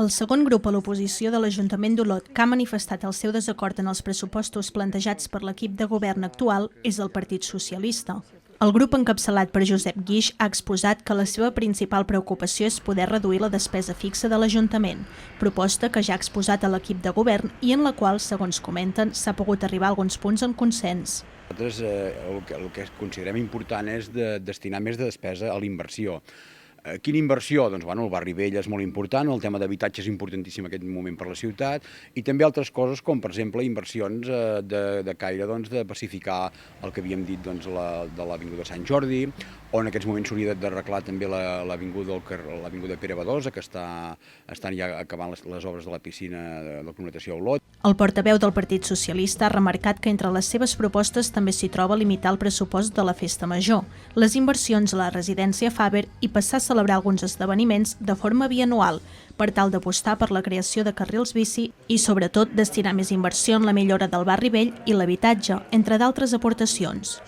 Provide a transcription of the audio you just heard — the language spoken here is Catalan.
El segon grup a l'oposició de l'Ajuntament d'Olot que ha manifestat el seu desacord en els pressupostos plantejats per l'equip de govern actual és el Partit Socialista. El grup encapçalat per Josep Guix ha exposat que la seva principal preocupació és poder reduir la despesa fixa de l'Ajuntament, proposta que ja ha exposat a l'equip de govern i en la qual, segons comenten, s'ha pogut arribar a alguns punts en consens. Nosaltres el que considerem important és destinar més de despesa a la inversió. Quina inversió? Doncs el barri vell és molt important, el tema d'habitatge és importantíssim en aquest moment per la ciutat i també altres coses com, per exemple, inversions de caire de pacificar el que havíem dit de l'Avinguda Sant Jordi, o en aquests moments s'hauria d'arreglar també l'Avinguda Pere Badosa, que estan ja acabant les obres de la piscina de la connotació a Olot. El portaveu del Partit Socialista ha remarcat que entre les seves propostes també s'hi troba limitar el pressupost de la Festa Major, les inversions a la residència Faber i passar a celebrar alguns esdeveniments de forma bianual per tal d'apostar per la creació de carrils bici i, sobretot, destinar més inversió en la millora del barri vell i l'habitatge, entre d'altres aportacions.